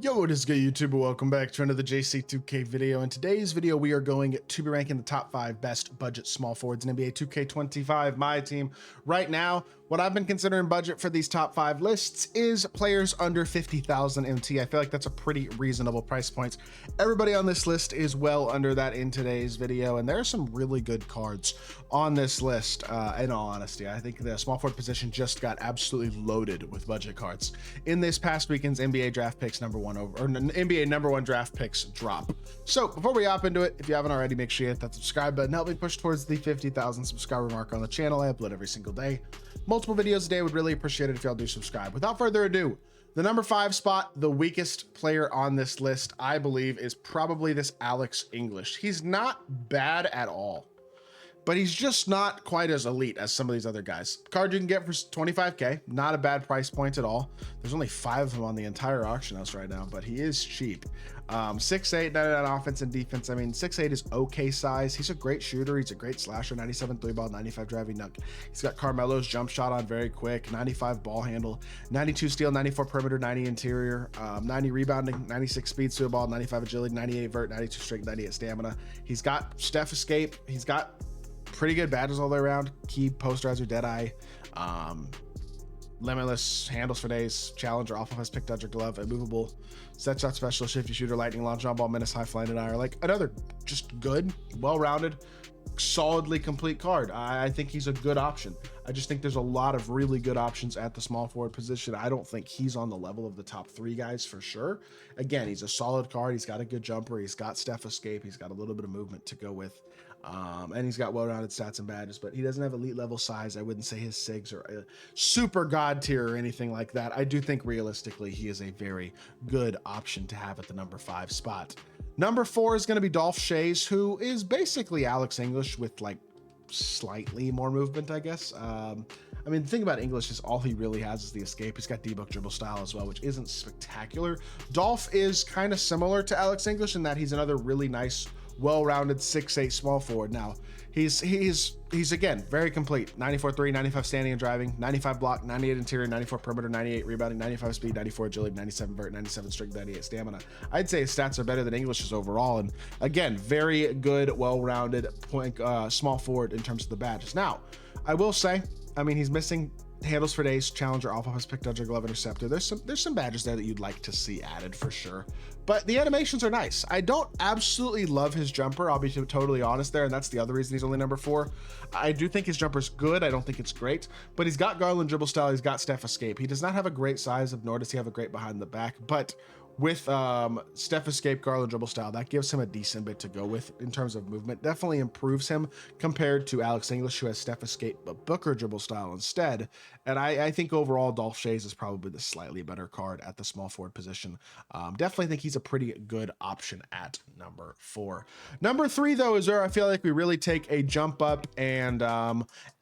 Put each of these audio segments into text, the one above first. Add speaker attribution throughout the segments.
Speaker 1: Yo, what is good, YouTube? Welcome back to another JC2K video. In today's video, we are going to be ranking the top 5 best budget small forwards in NBA 2K25 MyTEAM. Right now, what I've been considering budget for these top 5 lists is players under 50,000 MT. I feel like that's a pretty reasonable price point. Everybody on this list is well under that in today's video, and there are some really good cards on this list. In all honesty, I think the small forward position just got absolutely loaded with budget cards. In this past weekend's NBA draft picks NBA number one draft picks drop. So before we hop into it, if you haven't already, make sure you hit that subscribe button. Help me push towards the 50,000 subscriber mark on the channel. I upload every single day. Multiple videos a day. Would really appreciate it if y'all do subscribe. Without further ado, the number 5 spot, the weakest player on this list, I believe, is probably this Alex English. He's not bad at all, but he's just not quite as elite as some of these other guys. Card you can get for 25K, not a bad price point at all. There's only 5 of them on the entire auction house right now, but he is cheap. 6'8", 99 offense and defense. I mean, 6'8" is okay size. He's a great shooter. He's a great slasher. 97 3-ball, 95 driving dunk. He's got Carmelo's jump shot on very quick. 95 ball handle, 92 steal, 94 perimeter, 90 interior, 90 rebounding, 96 speed to a ball, 95 agility, 98 vert, 92 strength, 98 stamina. He's got Steph escape. He's got pretty good badges all the way around. Key, posterizer, deadeye, limitless, handles for days, challenger, off offense, pick, dodger, glove, immovable, set shot special, shifty shooter, lightning launch, on ball, menace, high flying denier. Like another just good, well-rounded, solidly complete card. I think he's a good option. I just think there's a lot of really good options at the small forward position. I don't think he's on the level of the top 3 guys for sure. Again, he's a solid card. He's got a good jumper. He's got Steph escape. He's got a little bit of movement to go with. And he's got well-rounded stats and badges, but he doesn't have elite level size. I wouldn't say his SIGs are a super god tier or anything like that. I do think realistically he is a very good option to have at the number 5 spot. Number 4 is going to be Dolph Schayes, who is basically Alex English with like slightly more movement, I guess. I mean, the thing about English is all he really has is the escape. He's got debug dribble style as well, which isn't spectacular. Dolph is kind of similar to Alex English in that he's another really nice, well-rounded 6'8" small forward. Now he's again very complete. 94 3, 95 standing and driving, 95 block, 98 interior, 94 perimeter, 98 rebounding, 95 speed, 94 agility, 97 vert, 97 strength, 98 stamina. I'd say his stats are better than English's overall, and again, very good, well-rounded point small forward in terms of the badges. Now I will say, I mean, he's missing handles for days, challenger, off offense, pick, dodger, glove, interceptor. There's some badges there that you'd like to see added for sure, but the animations are nice. I don't absolutely love his jumper, I'll be totally honest there, and that's the other reason he's only number 4. I do think his jumper's good. I don't think it's great, but he's got Garland dribble style. He's got Steph escape. He does not have a great size, nor does he have a great behind the back, but with Steph escape, Garland dribble style, that gives him a decent bit to go with in terms of movement. Definitely improves him compared to Alex English, who has Steph escape but Booker dribble style instead. And I think overall Dolph Schayes is probably the slightly better card at the small forward position. Definitely think he's a pretty good option at number 4. Number 3 though is where I feel like we really take a jump up, and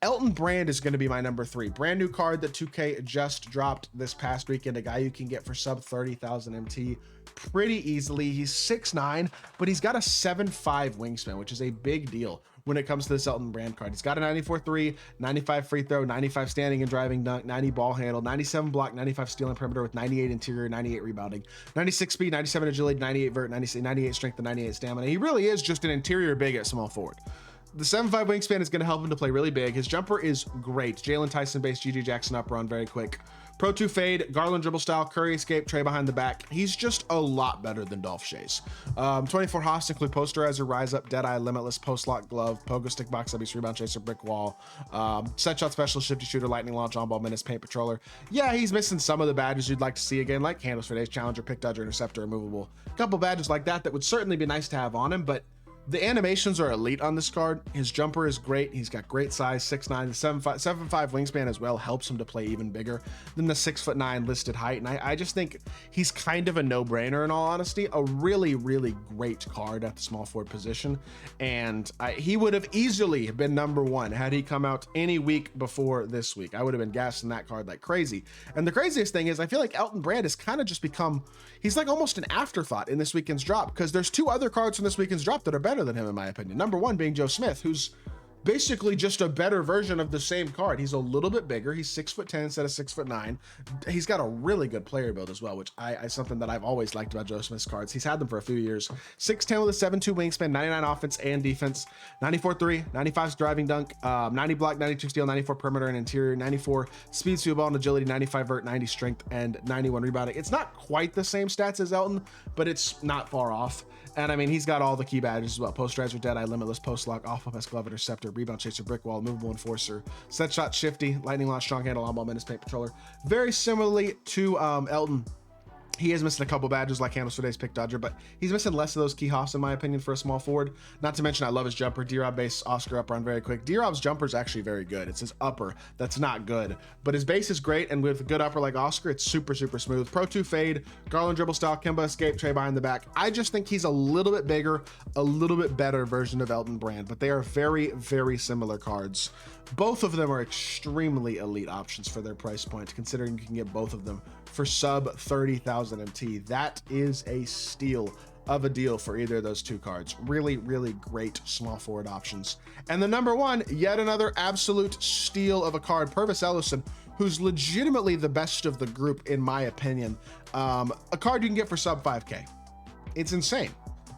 Speaker 1: Elton Brand is going to be my number 3. Brand new card that 2K just dropped this past weekend. A guy you can get for sub 30,000 MT pretty easily. He's 6'9", but he's got a 7'5" wingspan, which is a big deal when it comes to this Elton Brand card. He's got a 94 3, 95 free throw, 95 standing and driving dunk, 90 ball handle, 97 block, 95 steal and perimeter with 98 interior, 98 rebounding, 96 speed, 97 agility, 98 vert, 98 strength, and 98 stamina. He really is just an interior big at small forward. The 7'5" wingspan is going to help him to play really big. His jumper is great. Jalen Tyson based, GG Jackson up run very quick. Pro 2 fade, Garland dribble style, Curry escape, Trey behind the back. He's just a lot better than Dolph Schayes. 24 hosts include posterizer, rise up, deadeye, limitless, post lock, glove, pogo stick, box up, rebound chaser, brick wall, set shot special, shifty shooter, lightning launch, on ball, menace, paint patroller. Yeah, he's missing some of the badges you'd like to see again, like handles for days, challenger, pick, dodger, interceptor, immovable. A couple badges like that would certainly be nice to have on him, but the animations are elite on this card. His jumper is great. He's got great size, 6'9", 7'5" wingspan as well helps him to play even bigger than the 6'9" listed height. And I just think he's kind of a no-brainer in all honesty. A really, really great card at the small forward position. And he would have easily been number 1 had he come out any week before this week. I would have been gassing that card like crazy. And the craziest thing is I feel like Elton Brand has kind of just become, he's like almost an afterthought in this weekend's drop, because there's 2 other cards from this weekend's drop that are better than him in my opinion. Number 1 being Joe Smith, who's basically just a better version of the same card. He's a little bit bigger. He's 6'10" instead of 6'9". He's got a really good player build as well, which I something that I've always liked about Joe Smith's cards. He's had them for a few years. 6'10" with a 7'2" wingspan, 99 offense and defense, 94-3, 95 driving dunk, 90 block, 92 steal, 94 perimeter and interior, 94 speed, speed ball and agility, 95 vert, 90 strength, and 91 rebounding. It's not quite the same stats as Elton, but it's not far off. And I mean, he's got all the key badges as well. Post riser, deadeye, limitless, post lock, off offense, glove, interceptor, rebound chaser, brick wall, movable enforcer, set shot, shifty, lightning launch, strong handle, on ball, menace, paint patroller. Very similarly to Elton, he is missing a couple badges like handles for days, pick dodger, but he's missing less of those key hoffs in my opinion for a small forward. Not to mention I love his jumper. D-Rob base, Oscar upper on very quick. D-Rob's jumper is actually very good. It's his upper that's not good, but his base is great, and with a good upper like Oscar, it's super smooth. Pro 2 fade, Garland dribble style, Kemba escape, Trey behind the back. I just think he's a little bit bigger, a little bit better version of Elton Brand, but they are very similar cards. Both of them are extremely elite options for their price point, considering you can get both of them for sub 30,000 MT. That is a steal of a deal for either of those two cards. Really great small forward options. And the number one, yet another absolute steal of a card, Pervis Ellison, who's legitimately the best of the group in my opinion. A card you can get for sub 5K. It's insane.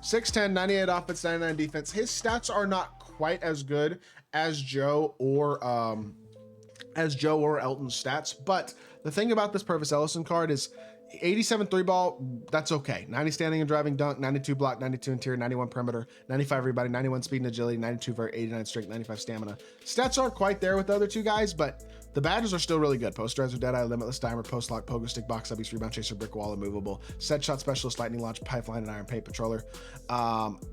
Speaker 1: 6'10", 98 offense, 99 defense. His stats are not quite as good as Joe or Elton's stats, but the thing about this Pervis Ellison card is 87 3 ball, that's okay. 90 standing and driving dunk, 92 block, 92 interior, 91 perimeter, 95 rebounding, 91 speed and agility, 92 vert, 89 strength, 95 stamina. Stats aren't quite there with the other two guys, but the badges are still really good. Posterizer, deadeye, limitless, dimer, post lock, pogo stick, box subbies, rebound chaser, brick wall, immovable, set shot specialist, lightning launch, pipeline, and iron paint patroller.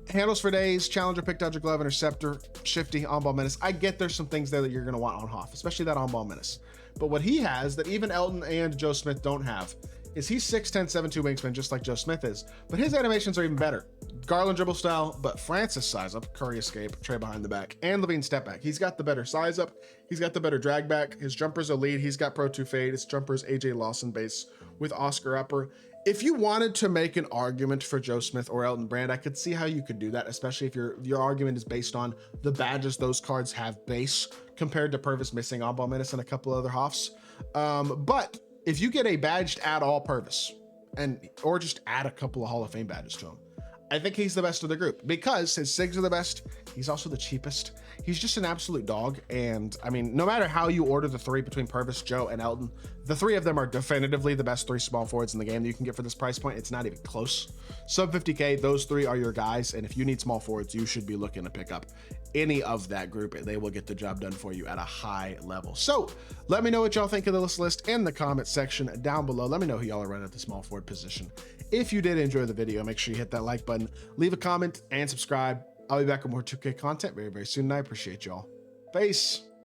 Speaker 1: Handles for days, challenger, pick dodger, glove, interceptor, shifty, on ball menace. I get there's some things there that you're gonna want on Hoff, especially that on ball menace. But what he has that even Elton and Joe Smith don't have is he's 6'10", 7'2" wingspan, just like Joe Smith is, but his animations are even better. Garland dribble style, but Francis size up, Curry escape, Trey behind the back, and Levine step back. He's got the better size up, he's got the better drag back, his jumper's elite, he's got Pro 2 fade, his jumper's AJ Lawson base with Oscar upper. If you wanted to make an argument for Joe Smith or Elton Brand, I could see how you could do that, especially if your argument is based on the badges those cards have base compared to Pervis missing on ball menace and a couple other Hoffs. But if you get a badged add all Pervis or just add a couple of Hall of Fame badges to him, I think he's the best of the group because his SIGs are the best. He's also the cheapest. He's just an absolute dog. And I mean, no matter how you order the three between Pervis, Joe, and Elton, the three of them are definitively the best three small forwards in the game that you can get for this price point. It's not even close. Sub 50K, those three are your guys. And if you need small forwards, you should be looking to pick up any of that group. They will get the job done for you at a high level. So let me know what y'all think of this list in the comment section down below. Let me know who y'all are running at the small forward position. If you did enjoy the video, make sure you hit that like button, leave a comment, and subscribe. I'll be back with more 2K content very soon, and I appreciate y'all. Peace.